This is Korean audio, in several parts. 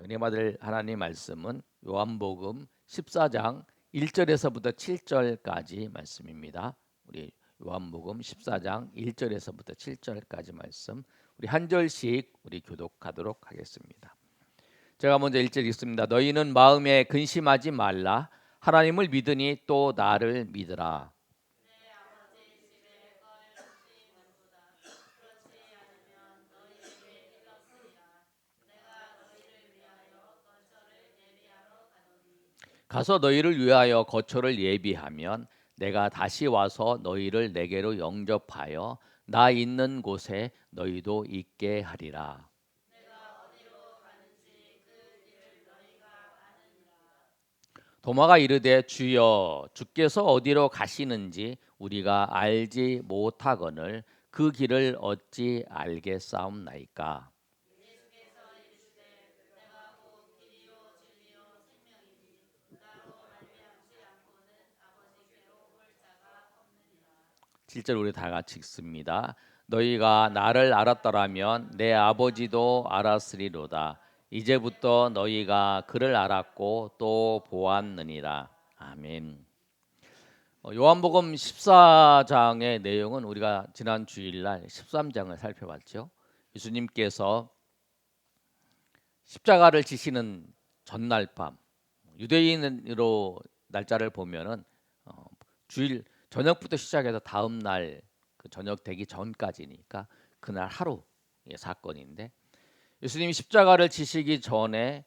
은혜 받을 하나님 말씀은 요한복음 14장 1절에서부터 7절까지 말씀입니다. 우리 요한복음 14장 1절에서부터 7절까지 말씀 우리 한 절씩 우리 교독하도록 하겠습니다. 제가 먼저 1절 읽습니다. 너희는 마음에 근심하지 말라. 하나님을 믿으니 또 나를 믿으라. 가서 너희를 위하여 거처를 예비하면 내가 다시 와서 너희를 내게로 영접하여 나 있는 곳에 너희도 있게 하리라. 도마가 이르되 주여 주께서 어디로 가시는지 우리가 알지 못하거늘 그 길을 어찌 알겠사옵나이까. 실제로 우리 다 같이 읽습니다. 너희가 나를 알았더라면 내 아버지도 알았으리로다. 이제부터 너희가 그를 알았고 또 보았느니라. 아멘. 요한복음 14장의 내용은 우리가 지난 주일날 13장을 살펴봤죠. 예수님께서 십자가를 지시는 전날 밤, 유대인으로 날짜를 보면은 주일 저녁부터 시작해서 다음 날 그 저녁 되기 전까지니까 그날 하루의 사건인데, 예수님이 십자가를 지시기 전에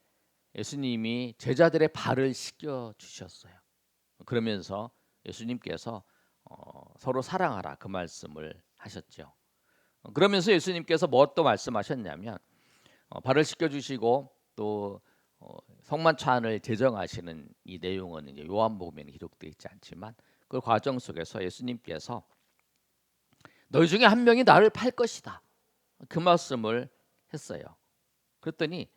예수님이 제자들의 발을 씻겨 주셨어요. 그러면서 예수님께서 서로 사랑하라 그 말씀을 하셨죠. 그러면서 예수님께서 뭐 또 말씀하셨냐면 발을 씻겨 주시고 또 성만찬을 제정하시는 이 내용은 이제 요한복음에는 기록되어 있지 않지만 그 과정 속에서 예수님께서 너희 중에 한 명이 나를 팔 것이다 그 말씀을 했어요. 그랬더니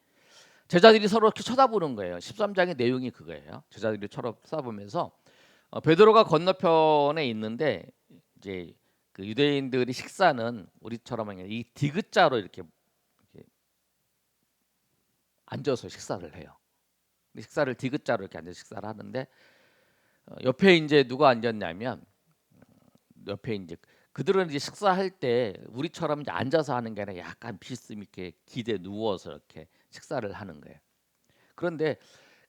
제자들이 서로 이렇게 쳐다보는 거예요. 13장의 내용이 그거예요. 제자들이 쳐다보면서 베드로가 건너편에 있는데 이제 그 유대인들이 식사는 우리처럼 이 디귿자로 이렇게 앉아서 식사를 해요. 식사를 디귿자로 이렇게 앉아서 식사를 하는데 옆에 이제 누가 앉았냐면 옆에 이제 그들은 이제 식사할 때 우리처럼 이제 앉아서 하는 게 아니라 약간 비스듬히 이렇게 기대 누워서 이렇게 식사를 하는 거예요. 그런데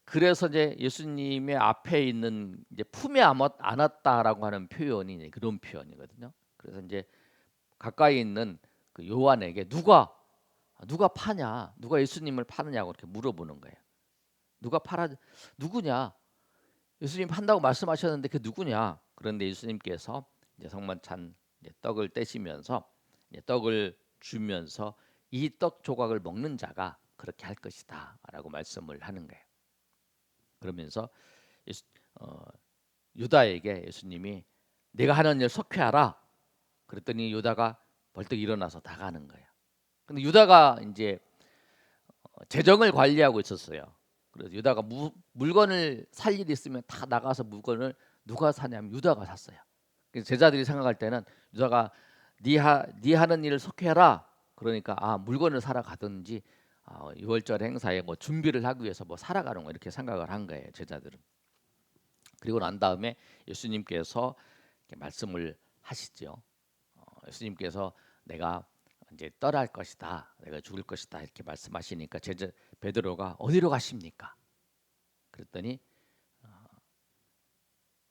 그래서 이제 예수님의 앞에 있는 이제 품에 안았다라고 하는 표현이 이제 그런 표현이거든요. 그래서 이제 가까이 있는 그 요한에게 누가 파냐, 누가 예수님을 파느냐고 이렇게 물어보는 거예요. 누가 팔아 누구냐? 예수님 판다고 말씀하셨는데 그 누구냐? 그런데 예수님께서 이제 성만찬 이제 떡을 떼시면서 이제 떡을 주면서 이 떡 조각을 먹는 자가 그렇게 할 것이다라고 말씀을 하는 거예요. 그러면서 예수, 유다에게 예수님이 내가 하는 일 속회하라. 그랬더니 유다가 벌떡 일어나서 나가는 거예요. 근데 유다가 이제 재정을 관리하고 있었어요. 그래서 유다가 물건을 살 일이 있으면 다 나가서 물건을 누가 사냐면 유다가 샀어요. 그래서 제자들이 생각할 때는 유다가 네 하는 일을 속해라. 그러니까 물건을 사러 가든지 유월절 행사에 뭐 준비를 하기 위해서 뭐 사러 가는 거 이렇게 생각을 한 거예요, 제자들은. 그리고 난 다음에 예수님께서 이렇게 말씀을 하시죠. 예수님께서 내가 이제 떠날 것이다, 내가 죽을 것이다 이렇게 말씀하시니까 제자 베드로가 어디로 가십니까? 그랬더니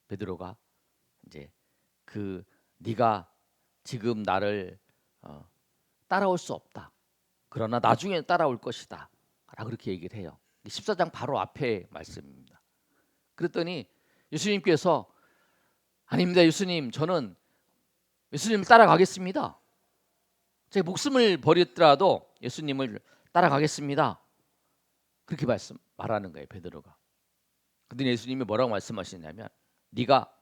베드로가 이제 그 네가 지금 나를 따라올 수 없다. 그러나 나중에 따라올 것이다. 라고 그렇게 얘기를 해요. 14장 바로 앞에 말씀입니다. 그랬더니 예수님께서 아닙니다. 예수님, 저는 예수님을 따라가겠습니다. 제 목숨을 버렸더라도 예수님을 따라가겠습니다. 그렇게 말하는 거예요, 베드로가. 그랬더니 예수님이 뭐라고 말씀하시냐면 내가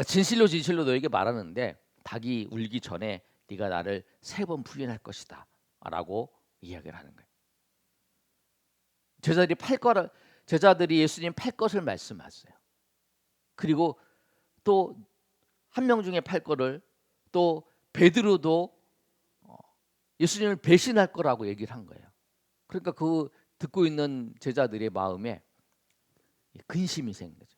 진실로 너에게 말하는데 닭이 울기 전에 네가 나를 3번 부인할 것이다 라고 이야기를 하는 거예요. 제자들이 예수님 팔 것을 말씀하세요. 그리고 또 한 명 중에 팔 거를 또 베드로도 예수님을 배신할 거라고 얘기를 한 거예요. 그러니까 그 듣고 있는 제자들의 마음에 근심이 생긴 거죠.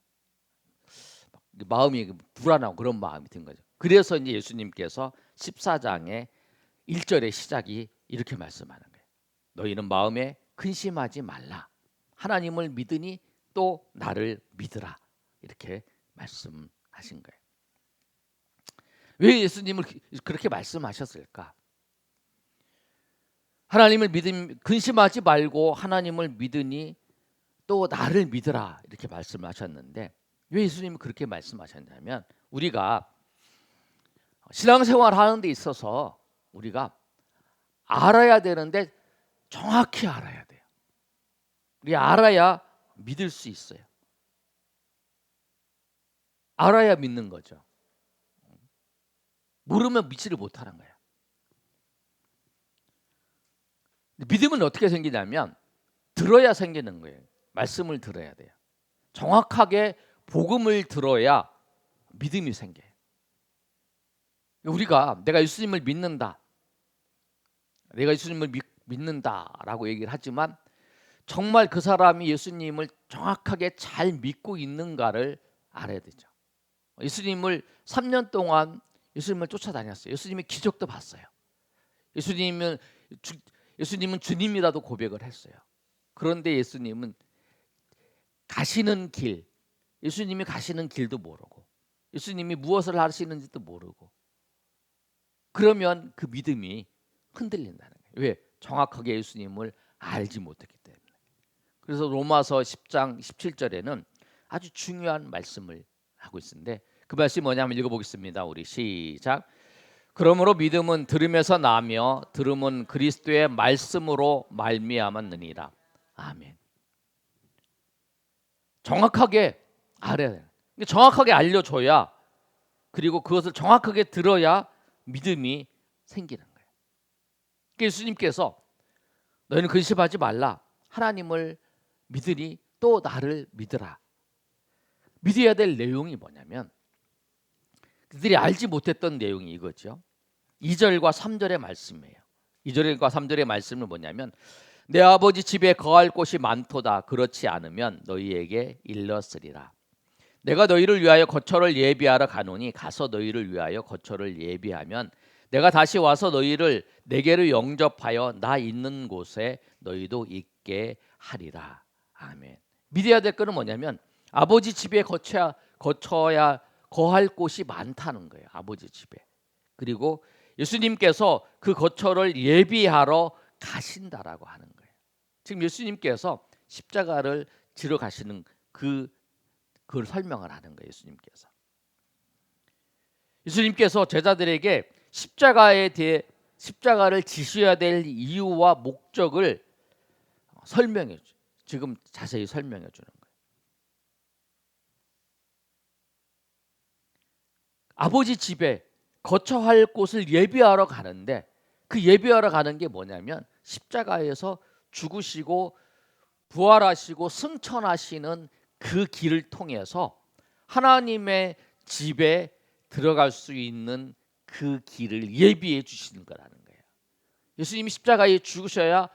마음이 불안하고 그런 마음이 든 거죠. 그래서 이제 예수님께서 14장의 1절의 시작이 이렇게 말씀하는 거예요. 너희는 마음에 근심하지 말라. 하나님을 믿으니 또 나를 믿으라. 이렇게 말씀하신 거예요. 왜 예수님을 그렇게 말씀하셨을까? 하나님을 근심하지 말고 하나님을 믿으니 또 나를 믿으라. 이렇게 말씀하셨는데 왜 예수님이 그렇게 말씀하셨냐면 우리가 신앙생활 하는 데 있어서 우리가 알아야 되는데 정확히 알아야 돼요. 우리 알아야 믿을 수 있어요. 알아야 믿는 거죠. 모르면 믿지를 못하는 거예요. 믿음은 어떻게 생기냐면 들어야 생기는 거예요. 말씀을 들어야 돼요. 정확하게 복음을 들어야 믿음이 생겨요. 우리가 내가 예수님을 믿는다. 내가 예수님을 믿는다라고 얘기를 하지만 정말 그 사람이 예수님을 정확하게 잘 믿고 있는가를 알아야 되죠. 예수님을 3년 동안 예수님을 쫓아다녔어요. 예수님의 기적도 봤어요. 예수님은 주님이라도 고백을 했어요. 그런데 예수님이 가시는 길도 모르고 예수님이 무엇을 하시는지도 모르고 그러면 그 믿음이 흔들린다는 거예요. 왜? 정확하게 예수님을 알지 못했기 때문에. 그래서 로마서 10장 17절에는 아주 중요한 말씀을 하고 있는데 그 말씀이 뭐냐면 읽어보겠습니다. 우리 시작. 그러므로 믿음은 들음에서 나며 들음은 그리스도의 말씀으로 말미암았느니라. 아멘. 정확하게 알아야 돼요. 정확하게 알려줘야 그리고 그것을 정확하게 들어야 믿음이 생기는 거예요. 예수님께서 너희는 근심하지 말라. 하나님을 믿으니 또 나를 믿으라. 믿어야 될 내용이 뭐냐면 그들이 알지 못했던 내용이 이거죠. 2절과 3절의 말씀이에요. 2절과 3절의 말씀은 뭐냐면 내 아버지 집에 거할 곳이 많도다. 그렇지 않으면 너희에게 일렀으리라. 내가 너희를 위하여 거처를 예비하러 가노니 가서 너희를 위하여 거처를 예비하면 내가 다시 와서 너희를 내게로 영접하여 나 있는 곳에 너희도 있게 하리라. 아멘. 믿어야 될 것은 뭐냐면 아버지 집에 거할 곳이 많다는 거예요. 아버지 집에. 그리고 예수님께서 그 거처를 예비하러 가신다라고 하는 거예요. 지금 예수님께서 십자가를 지러 가시는 그걸 설명을 하는 거예요. 예수님께서 제자들에게 십자가를 지셔야 될 이유와 목적을 지금 자세히 설명해 주는 거예요. 아버지 집에 거처할 곳을 예비하러 가는데 그 예비하러 가는 게 뭐냐면 십자가에서 죽으시고 부활하시고 승천하시는 그 길을 통해서 하나님의 집에 들어갈 수 있는 그 길을 예비해 주시는 거라는 거예요. 예수님이 십자가에 죽으셔야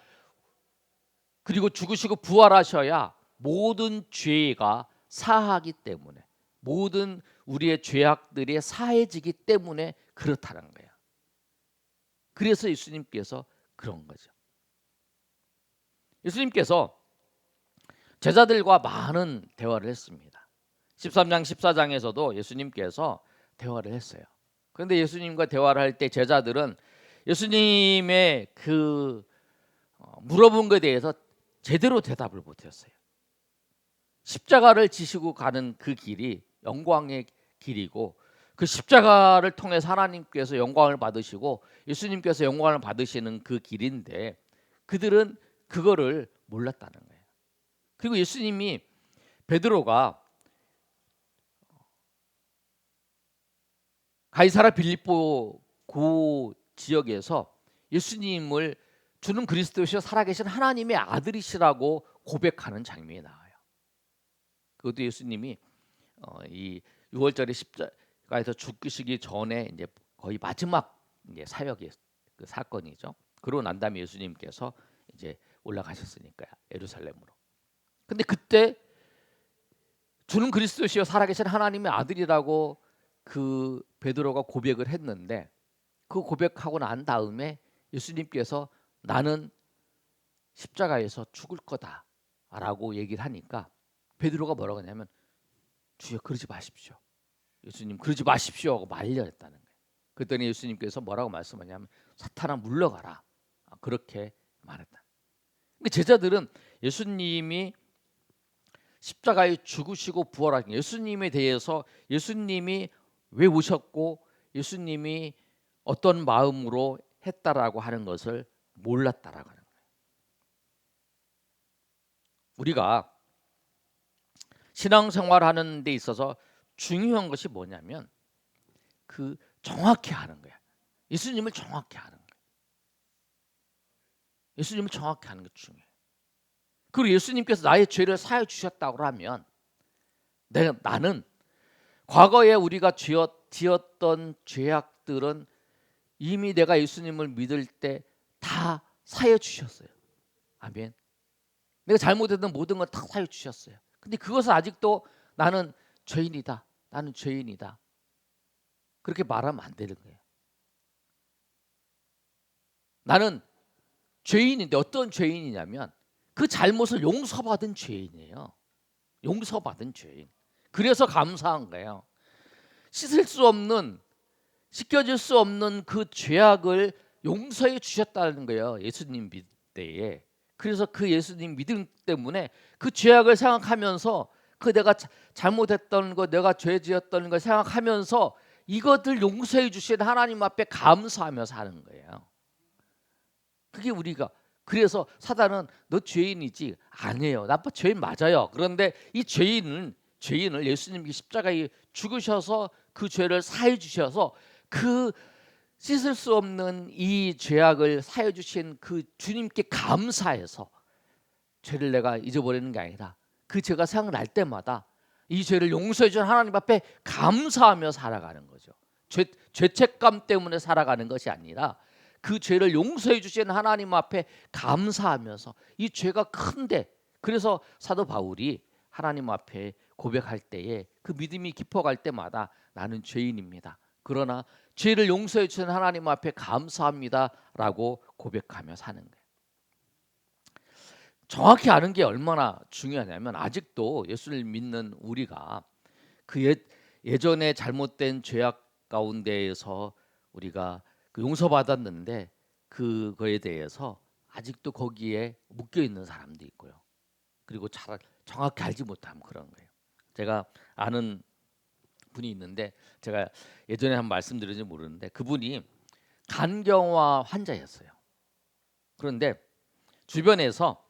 그리고 죽으시고 부활하셔야 모든 죄가 사하기 때문에 모든 우리의 죄악들이 사해지기 때문에 그렇다는 거예요. 그래서 예수님께서 그런 거죠. 예수님께서 제자들과 많은 대화를 했습니다. 13장 14장에서도 예수님께서 대화를 했어요. 그런데 예수님과 대화를 할 때 제자들은 예수님의 물어본 것에 대해서 제대로 대답을 못했어요. 십자가를 지시고 가는 그 길이 영광의 길이고 그 십자가를 통해서 하나님께서 영광을 받으시고 예수님께서 영광을 받으시는 그 길인데 그들은 그거를 몰랐다는 거예요. 그리고 예수님이 베드로가 가이사랴 빌립보 그 지역에서 예수님을 주는 그리스도시여 살아계신 하나님의 아들이시라고 고백하는 장면이 나와요. 그것도 예수님이 이 6월절에 십자가에서 죽으시기 전에 이제 거의 마지막 이제 사역의 그 사건이죠. 그러고 난 다음에 예수님께서 이제 올라가셨으니까요. 예루살렘으로. 근데 그때 주는 그리스도시요 살아계신 하나님의 아들이라고 그 베드로가 고백을 했는데, 그 고백하고 난 다음에 예수님께서 나는 십자가에서 죽을 거다라고 얘기를 하니까 베드로가 뭐라고 하냐면 주여 그러지 마십시오. 예수님 그러지 마십시오 하고 말려했다는 거예요. 그랬더니 예수님께서 뭐라고 말씀하냐면 사탄아 물러가라. 그렇게 말했다. 그러니까 제자들은 예수님이 십자가에 죽으시고 부활하신 예수님에 대해서, 예수님이 왜 오셨고 예수님이 어떤 마음으로 했다라고 하는 것을 몰랐다라고 하는 거예요. 우리가 신앙생활하는 데 있어서 중요한 것이 뭐냐면 그 정확히 아는 거야. 예수님을 정확히 아는 거야. 예수님을 정확히 아는 게 중요해요. 그리고 예수님께서 나의 죄를 사해 주셨다고 하면 나는 과거에 우리가 지었던 죄악들은 이미 내가 예수님을 믿을 때 다 사해 주셨어요. 아멘. 내가 잘못했던 모든 건 다 사해 주셨어요. 근데 그것은 아직도 나는 죄인이다. 나는 죄인이다. 그렇게 말하면 안 되는 거예요. 나는 죄인인데 어떤 죄인이냐면 그 잘못을 용서받은 죄인이에요. 용서받은 죄인. 그래서 감사한 거예요. 씻을 수 없는, 씻겨질 수 없는 그 죄악을 용서해 주셨다는 거예요. 예수님 믿을 때에. 그래서 그 예수님 믿음 때문에 그 죄악을 생각하면서 그 내가 잘못했던 거, 내가 죄 지었던 걸 생각하면서 이것들 용서해 주신 하나님 앞에 감사하며 사는 거예요. 그게 우리가, 그래서 사단은 너 죄인이지? 아니에요. 나 죄인 맞아요. 그런데 이 죄인을 예수님이 십자가에 죽으셔서 그 죄를 사해 주셔서 그 씻을 수 없는 이 죄악을 사해 주신 그 주님께 감사해서 죄를 내가 잊어버리는 게 아니라 그 죄가 생각날 때마다 이 죄를 용서해 준 하나님 앞에 감사하며 살아가는 거죠. 죄책감 때문에 살아가는 것이 아니라 그 죄를 용서해 주신 하나님 앞에 감사하면서 이 죄가 큰데, 그래서 사도 바울이 하나님 앞에 고백할 때에 그 믿음이 깊어갈 때마다 나는 죄인입니다. 그러나 죄를 용서해 주신 하나님 앞에 감사합니다라고 고백하며 사는 거예요. 정확히 아는 게 얼마나 중요하냐면 아직도 예수를 믿는 우리가 그 예전에 잘못된 죄악 가운데에서 우리가 그 용서받았는데 그거에 대해서 아직도 거기에 묶여 있는 사람도 있고요. 그리고 잘 정확히 알지 못하면 그런 거예요. 제가 아는 분이 있는데 제가 예전에 한번 말씀드렸는지 모르는데 그분이 간경화 환자였어요. 그런데 주변에서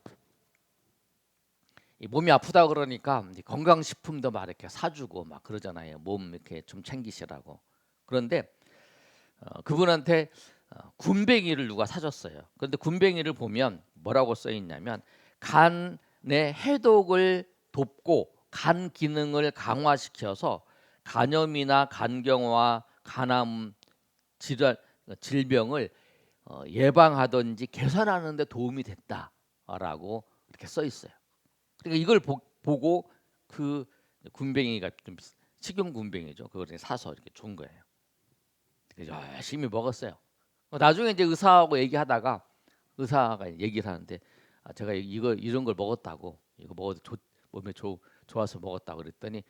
몸이 아프다 그러니까 건강식품도 막 이렇게 사주고 막 그러잖아요. 몸 이렇게 좀 챙기시라고. 그런데 그분한테 군뱅이를 누가 사줬어요. 그런데 군뱅이를 보면 뭐라고 써 있냐면 간의 해독을 돕고 간 기능을 강화시켜서 간염이나 간경화, 간암 질병을 예방하든지 개선하는 데 도움이 됐다라고 이렇게 써 있어요. 그러니까 이걸 보고 그 군뱅이가 좀 식용 군뱅이죠. 그걸 사서 이렇게 준 거예요. 열심히 먹었어요. 나중에 이제 의사하고 얘기하다가 의사가 얘기를 하는데 제가 이런 걸 먹었다고, 이거 먹어도 몸에 좋아서 먹었다고 그랬더니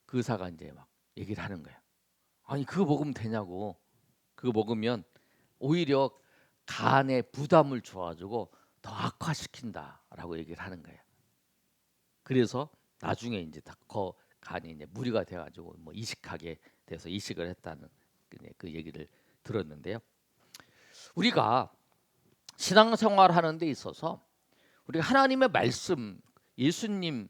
그 의사가 이제 막 얘기를 하는 거예요. 아니 그거 먹으면 되냐고. 그거 먹으면 오히려 간에 부담을 줘가지고 더 악화시킨다라고 얘기를 하는 거예요. 그래서 나중에 이제 간이 이제 무리가 돼가지고 뭐 이식하게 돼서 이식을 했다는 그 얘기를 들었는데요. 우리가 신앙생활 하는 데 있어서 우리가 하나님의 말씀, 예수님과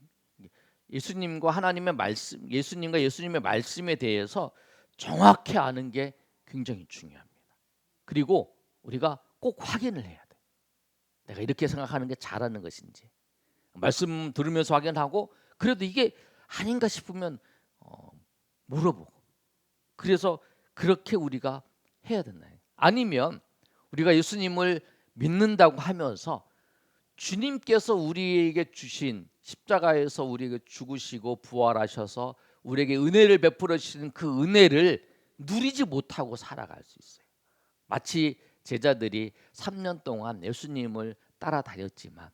하나님의 말씀, 예수님과 예수님의 말씀에 대해서 정확히 아는 게 굉장히 중요합니다. 그리고 우리가 꼭 확인을 해야 돼. 내가 이렇게 생각하는 게 잘하는 것인지. 말씀 들으면서 확인하고 그래도 이게 아닌가 싶으면 물어보고. 그래서 그렇게 우리가 해야 된다. 아니면 우리가 예수님을 믿는다고 하면서 주님께서 우리에게 주신 십자가에서 우리에게 죽으시고 부활하셔서 우리에게 은혜를 베풀어 주시는 그 은혜를 누리지 못하고 살아갈 수 있어요. 마치 제자들이 3년 동안 예수님을 따라다녔지만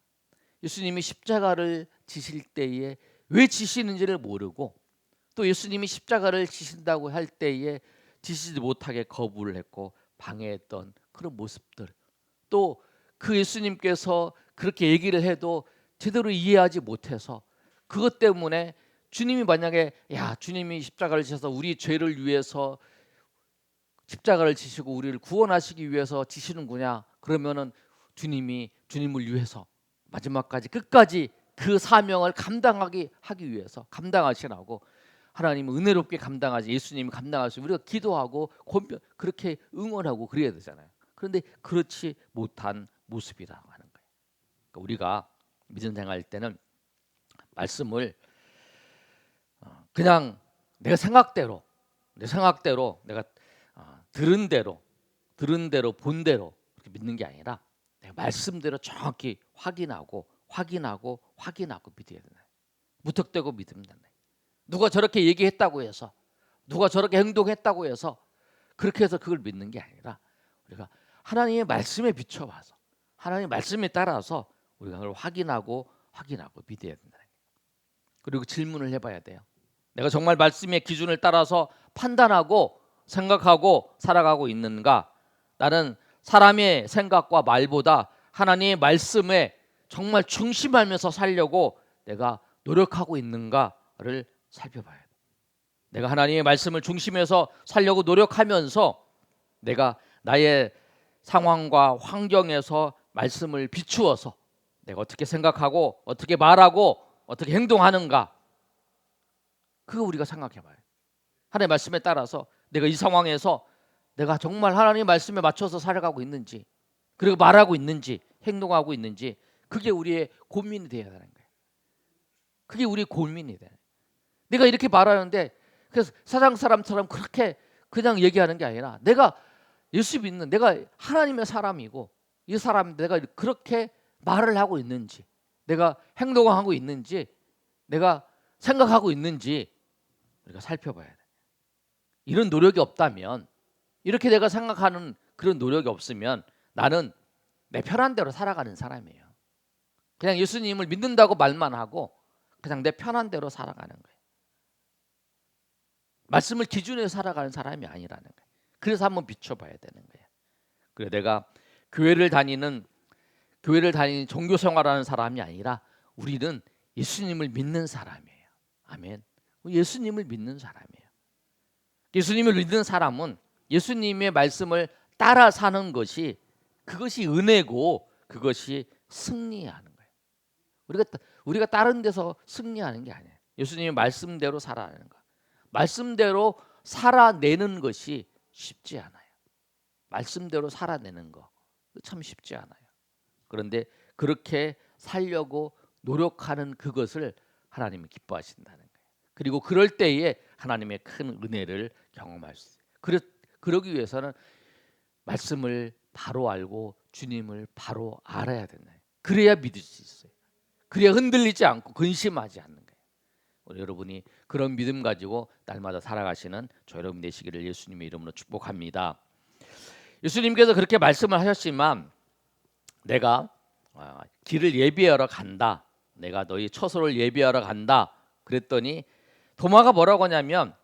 예수님이 십자가를 지실 때에 왜 지시는지를 모르고 또 예수님이 십자가를 지신다고 할 때에 지시지 못하게 거부를 했고 방해했던 그런 모습들, 또 그 예수님께서 그렇게 얘기를 해도 제대로 이해하지 못해서 그것 때문에 주님이 만약에 주님이 십자가를 지셔서 우리 죄를 위해서 십자가를 지시고 우리를 구원하시기 위해서 지시는구나, 그러면은 주님을 위해서 마지막까지 끝까지 그 사명을 하기 위해서 감당하시라고 하나님은 은혜롭게 감당하지, 예수님이 감당하시고 우리가 기도하고 그렇게 응원하고 그래야 되잖아요. 그런데 그렇지 못한 모습이라고 하는 거예요. 그러니까 우리가 믿음 생활할 때는 말씀을 그냥 내 생각대로 내가 들은 대로 본 대로 그렇게 믿는 게 아니라 내가 말씀대로 정확히 확인하고 믿어야 되나요? 무턱대고 믿으면 된다. 누가 저렇게 얘기했다고 해서, 누가 저렇게 행동했다고 해서 그렇게 해서 그걸 믿는 게 아니라 우리가 하나님의 말씀에 비춰봐서 하나님의 말씀에 따라서 우리가 그걸 확인하고 믿어야 된다. 그리고 질문을 해봐야 돼요. 내가 정말 말씀의 기준을 따라서 판단하고 생각하고 살아가고 있는가? 나는 사람의 생각과 말보다 하나님의 말씀에 정말 중심하면서 살려고 내가 노력하고 있는가를 살펴봐야 돼. 내가 하나님의 말씀을 중심해서 살려고 노력하면서 내가 나의 상황과 환경에서 말씀을 비추어서 내가 어떻게 생각하고 어떻게 말하고 어떻게 행동하는가, 그거 우리가 생각해봐요. 하나님의 말씀에 따라서 내가 이 상황에서 내가 정말 하나님의 말씀에 맞춰서 살아가고 있는지, 그리고 말하고 있는지 행동하고 있는지, 그게 우리의 고민이 되어야 하는 거예요. 그게 우리의 고민이 돼. 내가 이렇게 말하는데 그래서 세상 사람처럼 그렇게 그냥 얘기하는 게 아니라 내가 예수 믿는, 내가 하나님의 사람이고 이 사람 내가 그렇게 말을 하고 있는지, 내가 행동하고 있는지, 내가 생각하고 있는지 우리가 살펴봐야 돼. 이런 노력이 없다면, 이렇게 내가 생각하는 그런 노력이 없으면 나는 내 편한 대로 살아가는 사람이에요. 그냥 예수님을 믿는다고 말만 하고 그냥 내 편한 대로 살아가는 거예요. 말씀을 기준으로 살아가는 사람이 아니라는 거예요. 그래서 한번 비춰봐야 되는 거예요. 그래, 내가 교회를 다니는 종교 생활하는 사람이 아니라 우리는 예수님을 믿는 사람이에요. 아멘. 예수님을 믿는 사람이에요. 예수님을 믿는 사람은 예수님의 말씀을 따라 사는 것이, 그것이 은혜고 그것이 승리하는 거예요. 우리가 다른 데서 승리하는 게 아니에요. 예수님의 말씀대로 살아가는 거. 말씀대로 살아내는 것이 쉽지 않아요. 말씀대로 살아내는 거 참 쉽지 않아요. 그런데 그렇게 살려고 노력하는 그것을 하나님이 기뻐하신다는 거예요. 그리고 그럴 때에 하나님의 큰 은혜를 경험할 수 있어요. 그러기 위해서는 말씀을 바로 알고 주님을 바로 알아야 된다. 그래야 믿을 수 있어요. 그래야 흔들리지 않고 근심하지 않는 거예요. 우리 여러분이 그런 믿음 가지고 날마다 살아가시는 저 여러분 되시기를 예수님의 이름으로 축복합니다. 예수님께서 그렇게 말씀을 하셨지만 내가 길을 예비하러 간다, 내가 너희 처소를 예비하러 간다 그랬더니 도마가 뭐라고 하냐면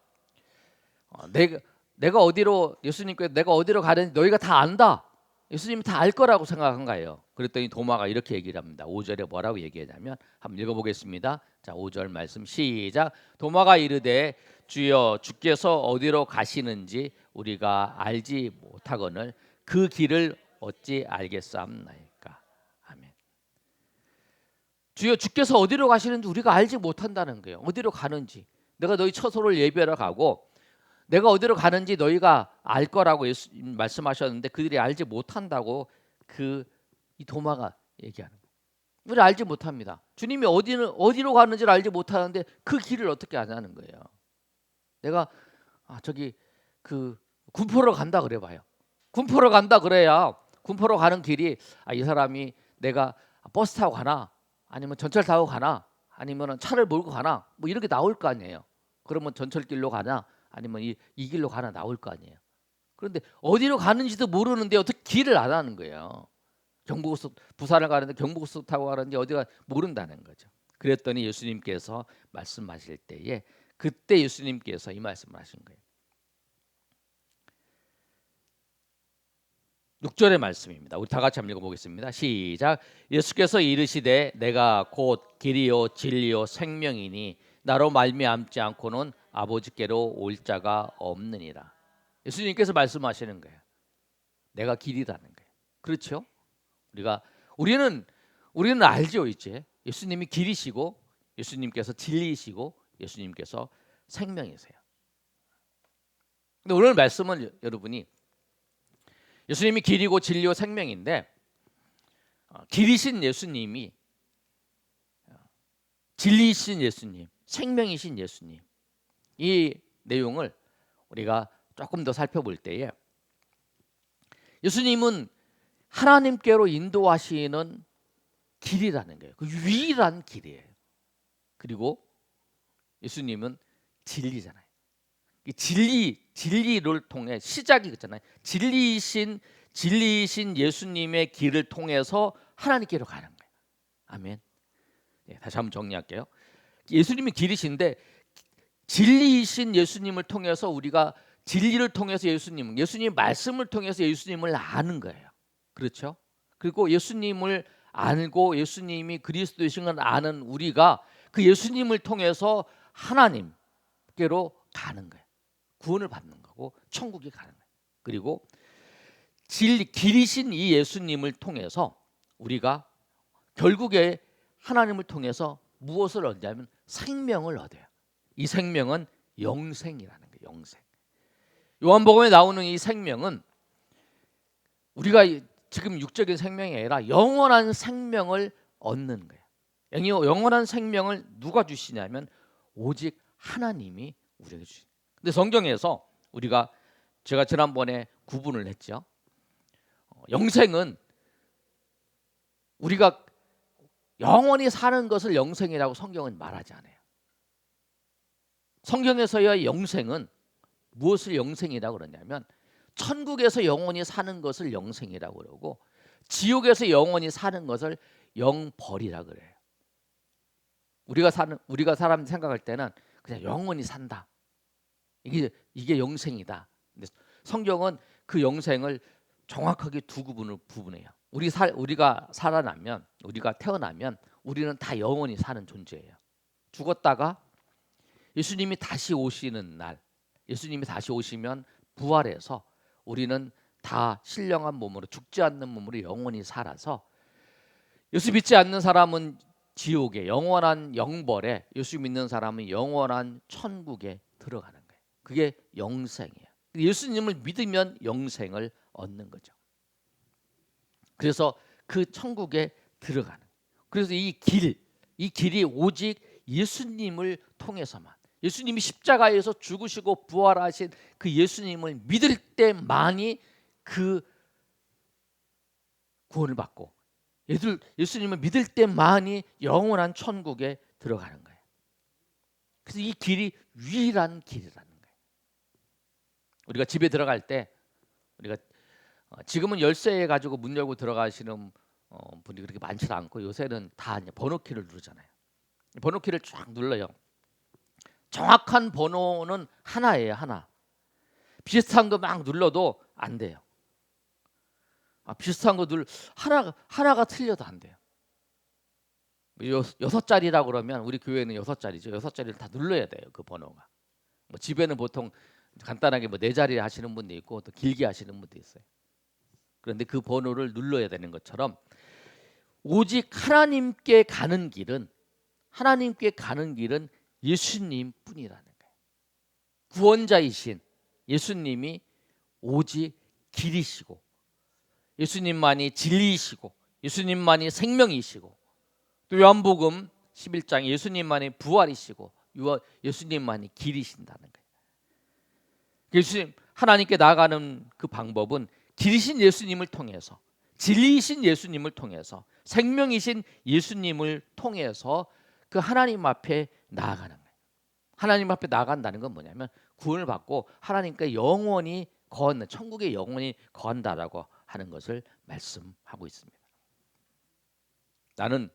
내가 어디로, 예수님께서 내가 어디로 가는지 너희가 다 안다, 예수님이 다 알 거라고 생각한 거예요. 그랬더니 도마가 이렇게 얘기를 합니다. 5절에 뭐라고 얘기하냐면 한번 읽어보겠습니다. 자, 5절 말씀 시작. 도마가 이르되 주여 주께서 어디로 가시는지 우리가 알지 못하거늘 그 길을 어찌 알겠사옵나이까. 아멘. 주여 주께서 어디로 가시는지 우리가 알지 못한다는 거예요. 어디로 가는지 내가 너희 처소를 예비하러 가고 내가 어디로 가는지 너희가 알 거라고 예수님 말씀하셨는데 그들이 알지 못한다고 이 도마가 얘기하는 거예요. 우리 알지 못합니다. 주님이 어디로 가는지를 알지 못하는데 그 길을 어떻게 아냐는 거예요. 내가 저기 군포로 간다 그래 봐요. 군포로 간다 그래야 군포로 가는 길이 이 사람이 내가 버스 타고 가나 아니면 전철 타고 가나 아니면 차를 몰고 가나 뭐 이렇게 나올 거 아니에요. 그러면 전철길로 가나 아니면 이 길로 가나 나올 거 아니에요. 그런데 어디로 가는지도 모르는데 어떻게 길을 안 하는 거예요. 경부고속 부산을 가는데 경부고속 타고 가는지 어디가 모른다는 거죠. 그랬더니 예수님께서 말씀하실 때에 그때 예수님께서 이 말씀을 하신 거예요. 6절의 말씀입니다. 우리 다 같이 한번 읽어보겠습니다. 시작. 예수께서 이르시되 내가 곧 길이요 진리요 생명이니 나로 말미암지 않고는 아버지께로 올 자가 없느니라. 예수님께서 말씀하시는 거예요. 내가 길이라는 거예요. 그렇죠? 우리는 알죠 이제. 예수님이 길이시고 예수님께서 진리이시고 예수님께서 생명이세요. 근데 오늘 말씀은 여러분이 예수님이 길이고 진리요 생명인데 길이신 예수님이 진리이신 예수님, 생명이신 예수님 이 내용을 우리가 조금 더 살펴볼 때에 예수님은 하나님께로 인도하시는 길이라는 거예요. 그 유일한 길이에요. 그리고 예수님은 진리잖아요. 이 진리를 통해 시작이 있잖아요. 진리이신 예수님의 길을 통해서 하나님께로 가는 거예요. 아멘. 다시 한번 정리할게요. 예수님이 길이신데 진리이신 예수님을 통해서 우리가 진리를 통해서 예수님 말씀을 통해서 예수님을 아는 거예요. 그렇죠? 그리고 예수님을 알고 예수님이 그리스도이신 걸 아는 우리가 그 예수님을 통해서 하나님께로 가는 거예요. 구원을 받는 거고 천국에 가는 거예요. 그리고 길이신 이 예수님을 통해서 우리가 결국에 하나님을 통해서 무엇을 얻냐면 생명을 얻어요. 이 생명은 영생이라는 거예요. 영생. 요한복음에 나오는 이 생명은 우리가 지금 육적인 생명이 아니라 영원한 생명을 얻는 거예요. 영원한 생명을 누가 주시냐면 오직 하나님이 우리에게 주시는. 근데 성경에서 제가 지난번에 구분을 했죠. 영생은 우리가 영원히 사는 것을 영생이라고 성경은 말하지 않아요. 성경에서의 영생은 무엇을 영생이라고 그러냐면 천국에서 영원히 사는 것을 영생이라고 그러고 지옥에서 영원히 사는 것을 영벌이라고 그래요. 우리가 사람 생각할 때는 그냥 영원히 산다. 이게 영생이다. 근데 성경은 그 영생을 정확하게 두 부분해요. 우리가 태어나면 우리는 다 영원히 사는 존재예요. 죽었다가 예수님이 다시 오시는 날, 예수님이 다시 오시면 부활해서 우리는 다 신령한 몸으로 죽지 않는 몸으로 영원히 살아서 예수 믿지 않는 사람은 지옥에 영원한 영벌에, 예수 믿는 사람은 영원한 천국에 들어가는 거예요. 그게 영생이에요. 예수님을 믿으면 영생을 얻는 거죠. 그래서 그 천국에 들어가는. 그래서 이 길이 오직 예수님을 통해서만, 예수님이 십자가에서 죽으시고 부활하신 그 예수님을 믿을 때만이 그 구원을 받고 예수님을 믿을 때만이 영원한 천국에 들어가는 거예요. 그래서 이 길이 유일한 길이라는 거예요. 우리가 집에 들어갈 때 지금은 열쇠 가지고 문 열고 들어가시는 분이 그렇게 많지 않고 요새는 다 번호키를 누르잖아요. 번호키를 쫙 눌러요. 정확한 번호는 하나예요. 하나. 비슷한 거 막 눌러도 안 돼요. 비슷한 거 하나가 틀려도 안 돼요. 6자리라고 그러면 우리 교회는 6자리죠. 6자리를 다 눌러야 돼요. 그 번호가. 집에는 보통 간단하게 4자리 하시는 분도 있고 또 길게 하시는 분도 있어요. 그런데 그 번호를 눌러야 되는 것처럼 오직 하나님께 가는 길은 예수님 뿐이라는 거예요. 구원자이신 예수님이 오직 길이시고 예수님만이 진리이시고 예수님만이 생명이시고 또 요한복음 11장 예수님만이 부활이시고 예수님만이 길이신다는 거예요. 예수님 하나님께 나아가는 그 방법은 길이신 예수님을 통해서 진리이신 예수님을 통해서 생명이신 예수님을 통해서 그 하나님 앞에 나아가는 거예요. 하나님 앞에 나아간다는 건 뭐냐면 구원을 받고 하나님께 영원히 거하는, 천국에 영원히 거한다라고 하는 것을 말씀하고 있습니다. 나는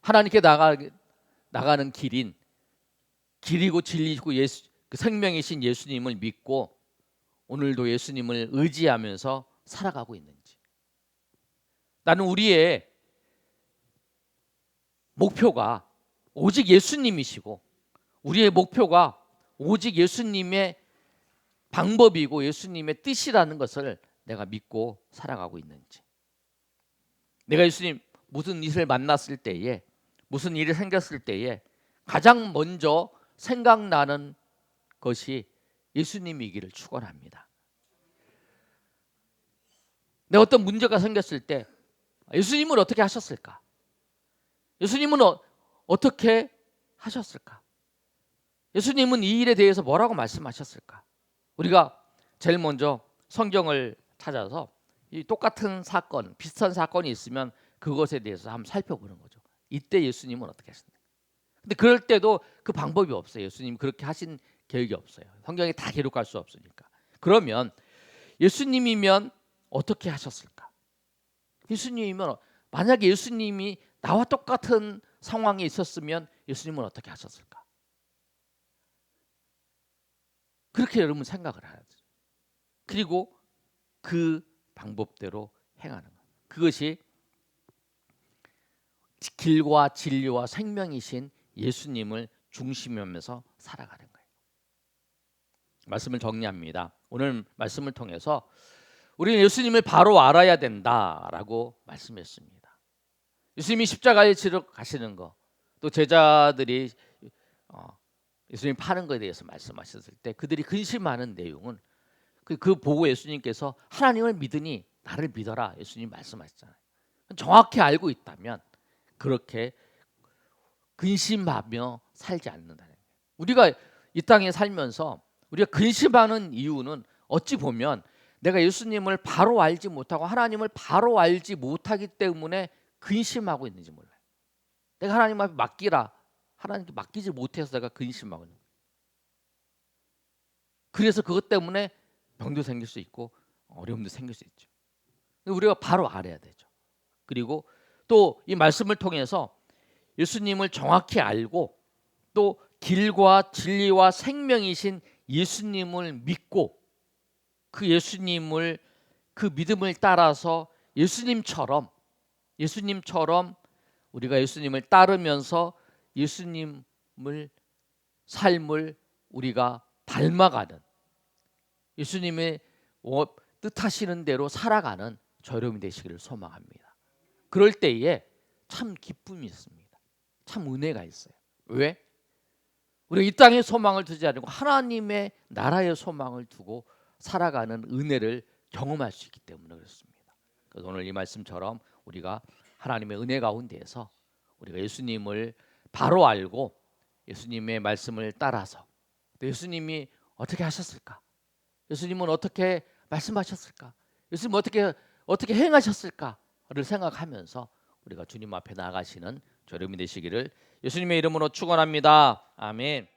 하나님께 나가는 길이고 진리고 그 생명이신 예수님을 믿고 오늘도 예수님을 의지하면서 살아가고 있는지, 나는 우리의 목표가 오직 예수님이시고 우리의 목표가 오직 예수님의 방법이고 예수님의 뜻이라는 것을 내가 믿고 살아가고 있는지, 내가 예수님 무슨 일을 만났을 때에, 무슨 일이 생겼을 때에 가장 먼저 생각나는 것이 예수님이기를 축원합니다. 내 어떤 문제가 생겼을 때 예수님은 어떻게 하셨을까? 예수님은 어떻게 하셨을까? 예수님은 이 일에 대해서 뭐라고 말씀하셨을까? 우리가 제일 먼저 성경을 찾아서 이 똑같은 사건, 비슷한 사건이 있으면 그것에 대해서 한번 살펴보는 거죠. 이때 예수님은 어떻게 하셨나? 근데 그럴 때도 그 방법이 없어요. 예수님이 그렇게 하신 계획이 없어요. 성경에 다 기록할 수 없으니까. 그러면 예수님이면 어떻게 하셨을까? 예수님이면 만약에 예수님이 나와 똑같은 상황에 있었으면 예수님은 어떻게 하셨을까? 그렇게 여러분 생각을 해야죠. 그리고 그 방법대로 행하는 것. 그것이 길과 진리와 생명이신 예수님을 중심하면서 살아가는 거예요. 말씀을 정리합니다. 오늘 말씀을 통해서 우리는 예수님을 바로 알아야 된다라고 말씀했습니다. 예수님이 십자가에 지러 가시는 거, 또 제자들이 예수님 파는 것에 대해서 말씀하셨을 때 그들이 근심하는 내용은 그 보고 예수님께서 하나님을 믿으니 나를 믿어라, 예수님 말씀하셨잖아요. 정확히 알고 있다면 그렇게 근심하며 살지 않는다는 거예요. 우리가 이 땅에 살면서 우리가 근심하는 이유는 어찌 보면 내가 예수님을 바로 알지 못하고 하나님을 바로 알지 못하기 때문에 근심하고 있는지 몰라요. 내가 하나님 앞에 맡기라, 하나님께 맡기지 못해서 내가 근심하고 있는 거예요. 그래서 그것 때문에 병도 생길 수 있고 어려움도 생길 수 있죠. 우리가 바로 알아야 되죠. 그리고 또 이 말씀을 통해서 예수님을 정확히 알고 또 길과 진리와 생명이신 예수님을 믿고 그 예수님을, 그 믿음을 따라서 예수님처럼 우리가 예수님을 따르면서 예수님을 삶을 우리가 닮아가는, 예수님의 뜻하시는 대로 살아가는 저렴이 되시기를 소망합니다. 그럴 때에 참 기쁨이 있습니다. 참 은혜가 있어요. 왜? 우리가 이 땅의 소망을 두지 않고 하나님의 나라의 소망을 두고 살아가는 은혜를 경험할 수 있기 때문에 그렇습니다. 그래서 오늘 이 말씀처럼 우리가 하나님의 은혜 가운데에서 우리가 예수님을 바로 알고 예수님의 말씀을 따라서 예수님이 어떻게 하셨을까? 예수님은 어떻게 말씀하셨을까? 예수님 어떻게 행하셨을까를 생각하면서 우리가 주님 앞에 나아가시는 저렴이 되시기를 예수님의 이름으로 축원합니다. 아멘.